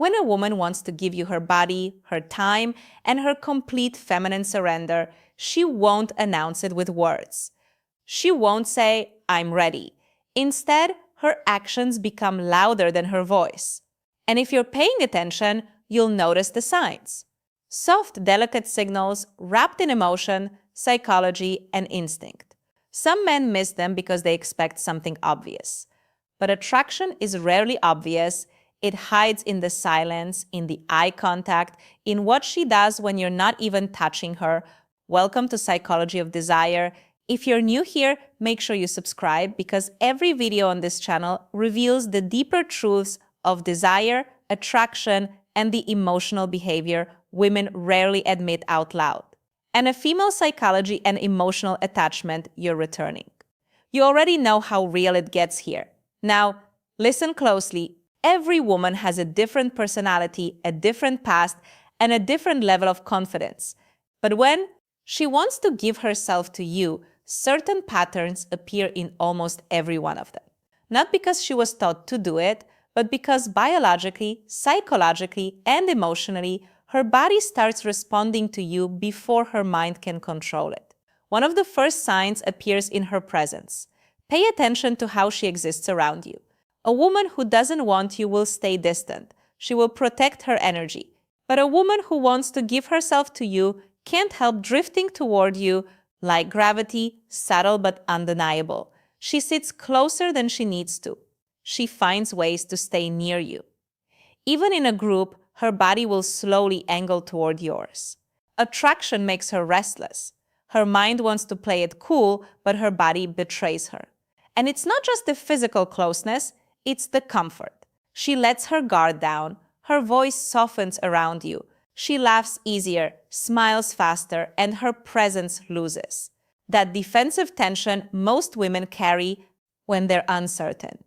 When a woman wants to give you her body, her time, and her complete feminine surrender, she won't announce it with words. She won't say, "I'm ready." Instead, her actions become louder than her voice. And if you're paying attention, you'll notice the signs. Soft, delicate signals wrapped in emotion, psychology, and instinct. Some men miss them because they expect something obvious. But attraction is rarely obvious. It hides in the silence, in the eye contact, in what she does when you're not even touching her. Welcome to Psychology of Desire. If you're new here, make sure you subscribe because every video on this channel reveals the deeper truths of desire, attraction, and the emotional behavior women rarely admit out loud, and a female psychology and emotional attachment you're returning. You already know how real it gets here. Now, listen closely. Every woman has a different personality, a different past, and a different level of confidence. But when she wants to give herself to you, certain patterns appear in almost every one of them. Not because she was taught to do it, but because biologically, psychologically, and emotionally, her body starts responding to you before her mind can control it. One of the first signs appears in her presence. Pay attention to how she exists around you. A woman who doesn't want you will stay distant. She will protect her energy. But a woman who wants to give herself to you can't help drifting toward you like gravity, subtle but undeniable. She sits closer than she needs to. She finds ways to stay near you. Even in a group, her body will slowly angle toward yours. Attraction makes her restless. Her mind wants to play it cool, but her body betrays her. And it's not just the physical closeness, it's the comfort. She lets her guard down. Her voice softens around you. She laughs easier, smiles faster, and her presence loses that defensive tension most women carry when they're uncertain.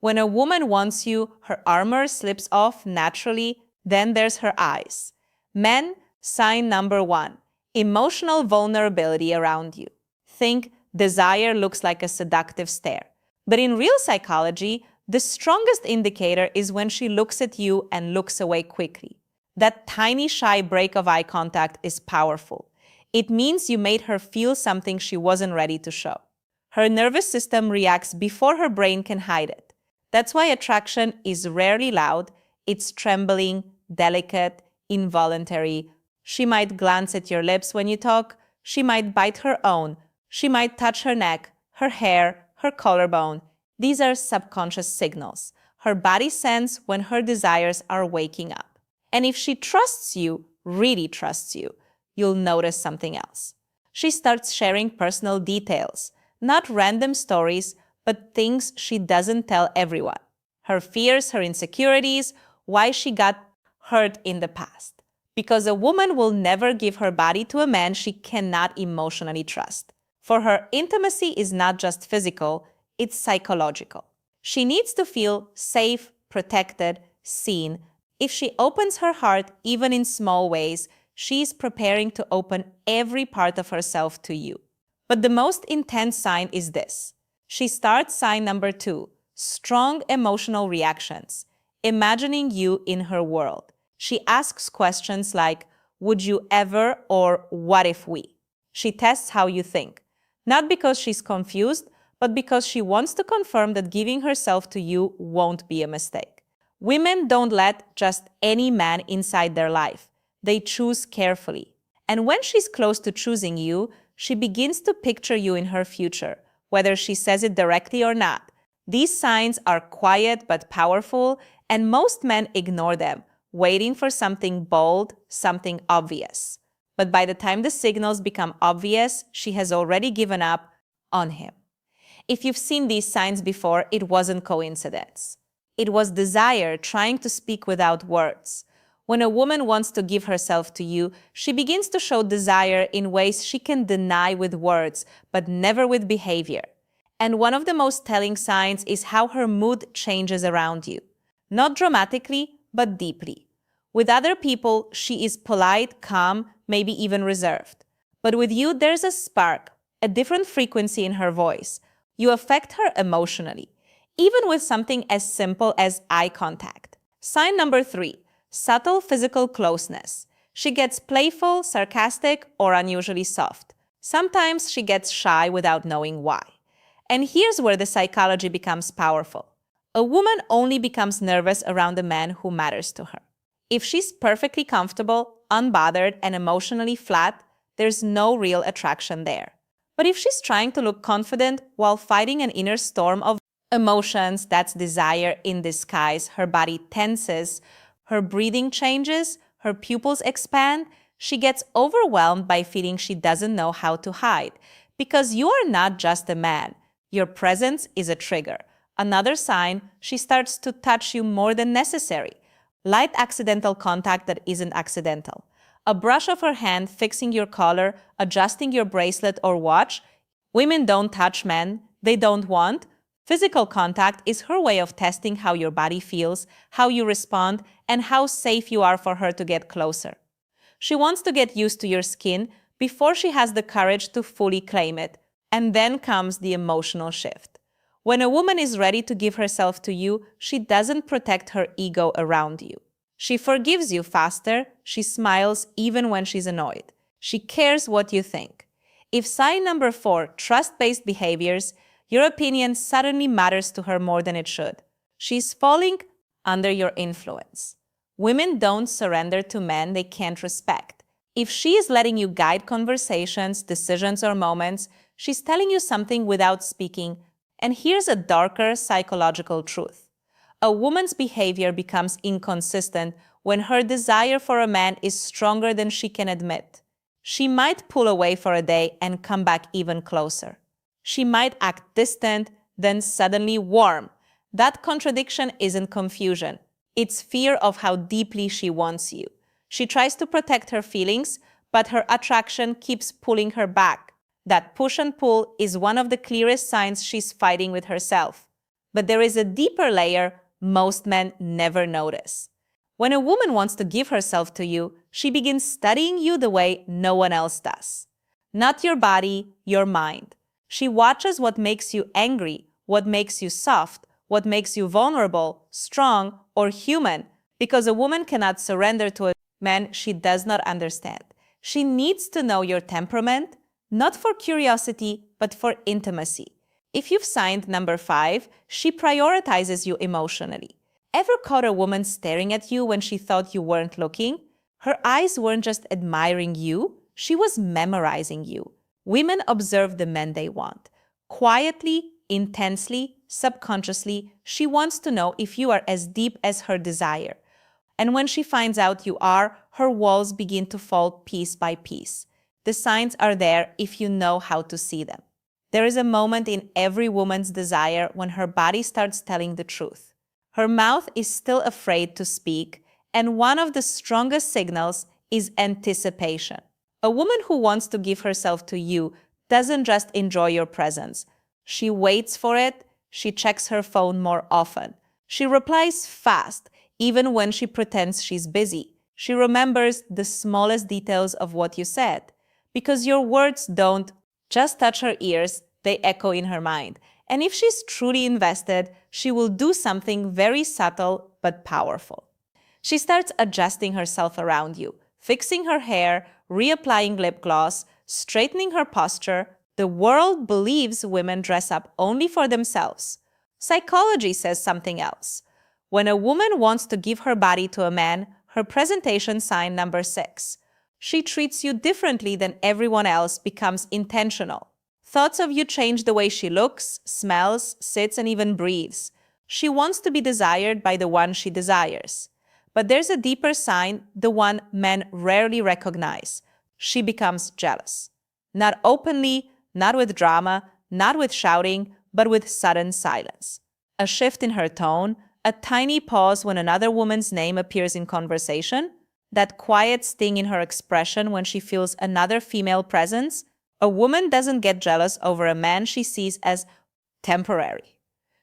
When a woman wants you, her armor slips off naturally. Then there's her eyes. Men, sign number 1, emotional vulnerability around you. Think desire looks like a seductive stare. But in real psychology, the strongest indicator is when she looks at you and looks away quickly. That tiny shy break of eye contact is powerful. It means you made her feel something she wasn't ready to show. Her nervous system reacts before her brain can hide it. That's why attraction is rarely loud. It's trembling, delicate, involuntary. She might glance at your lips when you talk. She might bite her own. She might touch her neck, her hair, her collarbone. These are subconscious signals. Her body senses when her desires are waking up. And if she trusts you, really trusts you, you'll notice something else. She starts sharing personal details, not random stories, but things she doesn't tell everyone. Her fears, her insecurities, why she got hurt in the past. Because a woman will never give her body to a man she cannot emotionally trust. For her, intimacy is not just physical, it's psychological. She needs to feel safe, protected, seen. If she opens her heart, even in small ways, she's preparing to open every part of herself to you. But the most intense sign is this. She starts sign number 2, strong emotional reactions, imagining you in her world. She asks questions like, would you ever, or what if we? She tests how you think, not because she's confused, but because she wants to confirm that giving herself to you won't be a mistake. Women don't let just any man inside their life. They choose carefully. And when she's close to choosing you, she begins to picture you in her future, whether she says it directly or not. These signs are quiet but powerful, and most men ignore them, waiting for something bold, something obvious. But by the time the signals become obvious, she has already given up on him. If you've seen these signs before, it wasn't coincidence. It was desire trying to speak without words. When a woman wants to give herself to you, she begins to show desire in ways she can deny with words, but never with behavior. And one of the most telling signs is how her mood changes around you. Not dramatically, but deeply. With other people, she is polite, calm, maybe even reserved. But with you, there's a spark, a different frequency in her voice. You affect her emotionally, even with something as simple as eye contact. Sign number 3, Subtle physical closeness. She gets playful, sarcastic, or unusually soft. Sometimes she gets shy without knowing why. And here's where the psychology becomes powerful. A woman only becomes nervous around a man who matters to her. If she's perfectly comfortable, unbothered, and emotionally flat, there's no real attraction there. But if she's trying to look confident while fighting an inner storm of emotions, that's desire in disguise. Her body tenses, her breathing changes, her pupils expand. She gets overwhelmed by feeling she doesn't know how to hide. Because you are not just a man. Your presence is a trigger. Another sign, she starts to touch you more than necessary. Light accidental contact that isn't accidental. A brush of her hand fixing your collar, adjusting your bracelet or watch. Women don't touch men. They don't want. Physical contact is her way of testing how your body feels, how you respond, and how safe you are for her to get closer. She wants to get used to your skin before she has the courage to fully claim it. And then comes the emotional shift. When a woman is ready to give herself to you, she doesn't protect her ego around you. She forgives you faster. She smiles even when she's annoyed. She cares what you think. If sign number 4, trust-based behaviors, your opinion suddenly matters to her more than it should. She's falling under your influence. Women don't surrender to men they can't respect. If she is letting you guide conversations, decisions, or moments, she's telling you something without speaking. And here's a darker psychological truth. A woman's behavior becomes inconsistent when her desire for a man is stronger than she can admit. She might pull away for a day and come back even closer. She might act distant, then suddenly warm. That contradiction isn't confusion. It's fear of how deeply she wants you. She tries to protect her feelings, but her attraction keeps pulling her back. That push and pull is one of the clearest signs she's fighting with herself. But there is a deeper layer most men never notice. When a woman wants to give herself to you, she begins studying you the way no one else does. Not your body, your mind. She watches what makes you angry, what makes you soft, what makes you vulnerable, strong, or human, because a woman cannot surrender to a man she does not understand. She needs to know your temperament, not for curiosity, but for intimacy. If you've signed number 5, she prioritizes you emotionally. Ever caught a woman staring at you when she thought you weren't looking? Her eyes weren't just admiring you, she was memorizing you. Women observe the men they want. Quietly, intensely, subconsciously, she wants to know if you are as deep as her desire. And when she finds out you are, her walls begin to fall piece by piece. The signs are there if you know how to see them. There is a moment in every woman's desire when her body starts telling the truth. Her mouth is still afraid to speak, and one of the strongest signals is anticipation. A woman who wants to give herself to you doesn't just enjoy your presence. She waits for it. She checks her phone more often. She replies fast, even when she pretends she's busy. She remembers the smallest details of what you said. Because your words don't just touch her ears, they echo in her mind. And if she's truly invested, she will do something very subtle but powerful. She starts adjusting herself around you, fixing her hair, reapplying lip gloss, straightening her posture. The world believes women dress up only for themselves. Psychology says something else. When a woman wants to give her body to a man, her presentation sign number 6. She treats you differently than everyone else becomes intentional. Thoughts of you change the way she looks, smells, sits, and even breathes. She wants to be desired by the one she desires. But there's a deeper sign, the one men rarely recognize. She becomes jealous. Not openly, not with drama, not with shouting, but with sudden silence. A shift in her tone, a tiny pause when another woman's name appears in conversation, that quiet sting in her expression when she feels another female presence. A woman doesn't get jealous over a man she sees as temporary.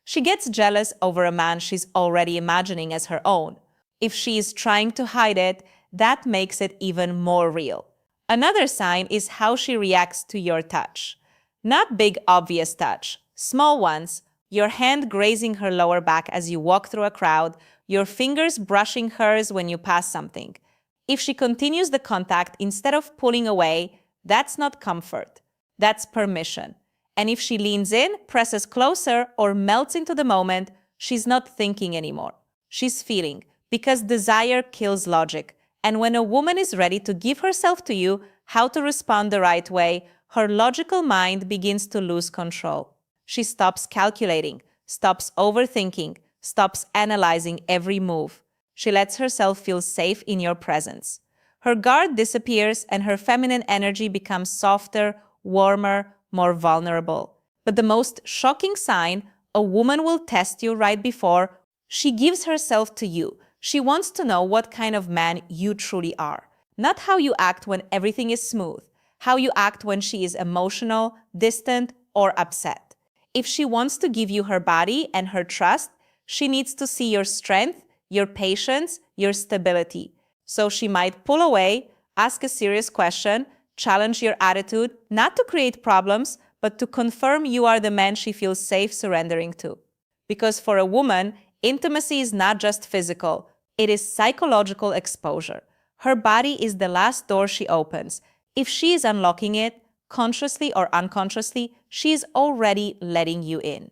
She gets jealous over a man she's already imagining as her own. If she is trying to hide it, that makes it even more real. Another sign is how she reacts to your touch. Not big, obvious touch, small ones, your hand grazing her lower back as you walk through a crowd, your fingers brushing hers when you pass something. If she continues the contact instead of pulling away, that's not comfort. That's permission. And if she leans in, presses closer, or melts into the moment, she's not thinking anymore. She's feeling, because desire kills logic. And when a woman is ready to give herself to you, how to respond the right way, her logical mind begins to lose control. She stops calculating, stops overthinking, stops analyzing every move. She lets herself feel safe in your presence. Her guard disappears and her feminine energy becomes softer, warmer, more vulnerable. But the most shocking sign, a woman will test you right before she gives herself to you. She wants to know what kind of man you truly are. Not how you act when everything is smooth, how you act when she is emotional, distant, or upset. If she wants to give you her body and her trust, she needs to see your strength, your patience, your stability. So she might pull away, ask a serious question, challenge your attitude, not to create problems, but to confirm you are the man she feels safe surrendering to. Because for a woman, intimacy is not just physical, it is psychological exposure. Her body is the last door she opens. If she is unlocking it, consciously or unconsciously, she is already letting you in.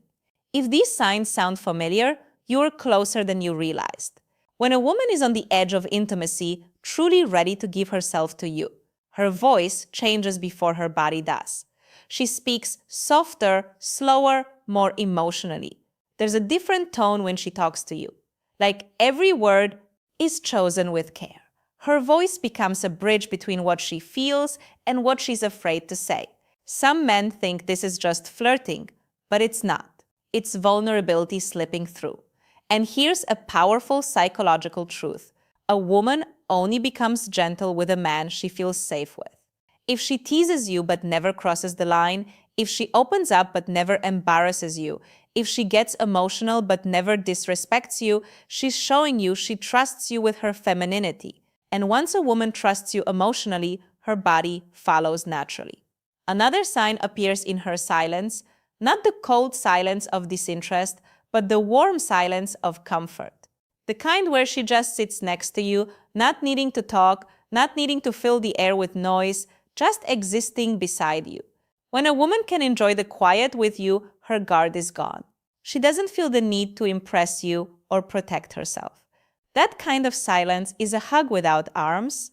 If these signs sound familiar, you are closer than you realized. When a woman is on the edge of intimacy, truly ready to give herself to you, her voice changes before her body does. She speaks softer, slower, more emotionally. There's a different tone when she talks to you. Like every word is chosen with care. Her voice becomes a bridge between what she feels and what she's afraid to say. Some men think this is just flirting, but it's not. It's vulnerability slipping through. And here's a powerful psychological truth. A woman only becomes gentle with a man she feels safe with. If she teases you but never crosses the line, if she opens up but never embarrasses you, if she gets emotional but never disrespects you, she's showing you she trusts you with her femininity. And once a woman trusts you emotionally, her body follows naturally. Another sign appears in her silence, not the cold silence of disinterest, but the warm silence of comfort. The kind where she just sits next to you, not needing to talk, not needing to fill the air with noise, just existing beside you. When a woman can enjoy the quiet with you, her guard is gone. She doesn't feel the need to impress you or protect herself. That kind of silence is a hug without arms,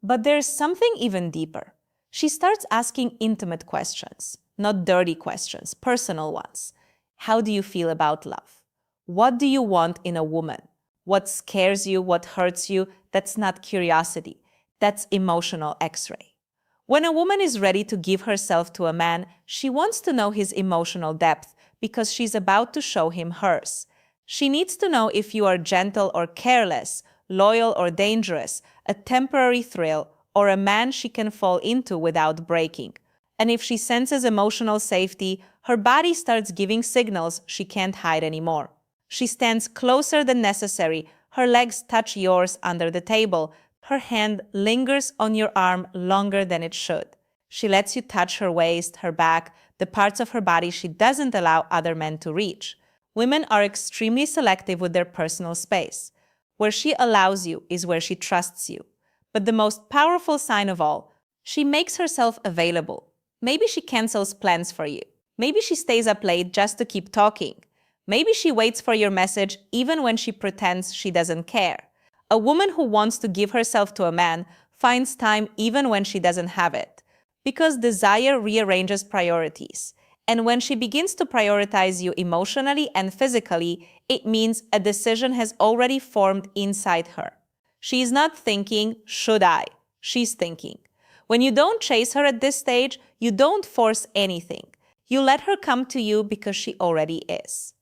but there's something even deeper. She starts asking intimate questions, not dirty questions, personal ones. How do you feel about love? What do you want in a woman? What scares you? What hurts you? That's not curiosity. That's emotional X-ray. When a woman is ready to give herself to a man, she wants to know his emotional depth because she's about to show him hers. She needs to know if you are gentle or careless, loyal or dangerous, a temporary thrill, or a man she can fall into without breaking. And if she senses emotional safety, her body starts giving signals she can't hide anymore. She stands closer than necessary, her legs touch yours under the table, her hand lingers on your arm longer than it should. She lets you touch her waist, her back, the parts of her body she doesn't allow other men to reach. Women are extremely selective with their personal space. Where she allows you is where she trusts you. But the most powerful sign of all, she makes herself available. Maybe she cancels plans for you. Maybe she stays up late just to keep talking. Maybe she waits for your message even when she pretends she doesn't care. A woman who wants to give herself to a man finds time even when she doesn't have it. Because desire rearranges priorities. And when she begins to prioritize you emotionally and physically, it means a decision has already formed inside her. She is not thinking, should I? She's thinking. When you don't chase her at this stage, you don't force anything. You let her come to you because she already is.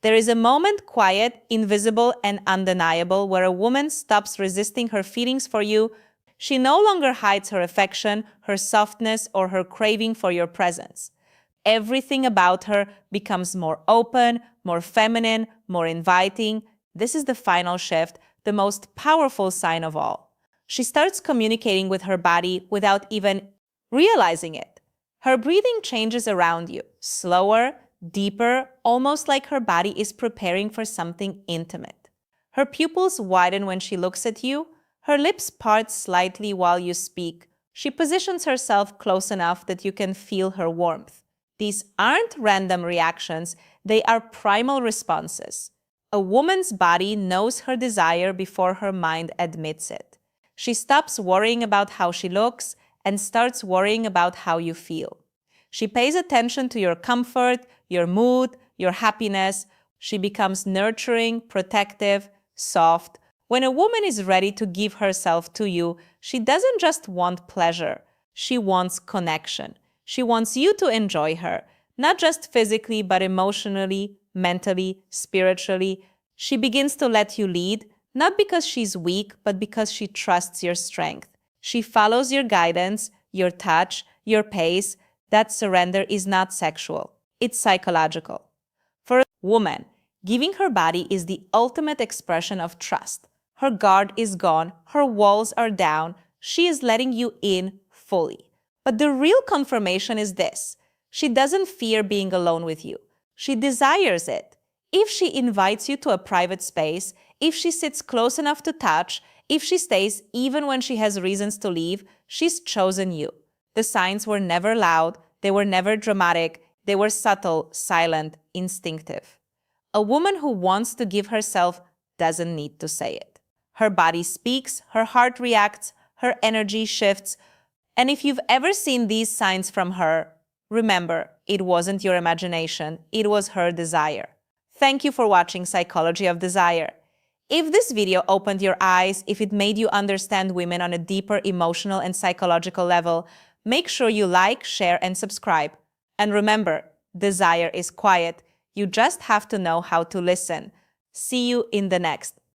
There is a moment, quiet, invisible, and undeniable, where a woman stops resisting her feelings for you. She no longer hides her affection, her softness, or her craving for your presence. Everything about her becomes more open, more feminine, more inviting. This is the final shift, the most powerful sign of all. She starts communicating with her body without even realizing it. Her breathing changes around you, slower, deeper, almost like her body is preparing for something intimate. Her pupils widen when she looks at you. Her lips part slightly while you speak. She positions herself close enough that you can feel her warmth. These aren't random reactions, they are primal responses. A woman's body knows her desire before her mind admits it. She stops worrying about how she looks and starts worrying about how you feel. She pays attention to your comfort, your mood, your happiness. She becomes nurturing, protective, soft. When a woman is ready to give herself to you, she doesn't just want pleasure. She wants connection. She wants you to enjoy her, not just physically, but emotionally, mentally, spiritually. She begins to let you lead, not because she's weak, but because she trusts your strength. She follows your guidance, your touch, your pace. That surrender is not sexual, it's psychological. For a woman, giving her body is the ultimate expression of trust. Her guard is gone, her walls are down, she is letting you in fully. But the real confirmation is this: she doesn't fear being alone with you. She desires it. If she invites you to a private space, if she sits close enough to touch, if she stays even when she has reasons to leave, she's chosen you. The signs were never loud, they were never dramatic, they were subtle, silent, instinctive. A woman who wants to give herself doesn't need to say it. Her body speaks, her heart reacts, her energy shifts. And if you've ever seen these signs from her, remember, it wasn't your imagination, it was her desire. Thank you for watching Psychology of Desire. If this video opened your eyes, if it made you understand women on a deeper emotional and psychological level, make sure you like, share, and subscribe. And remember, desire is quiet. You just have to know how to listen. See you in the next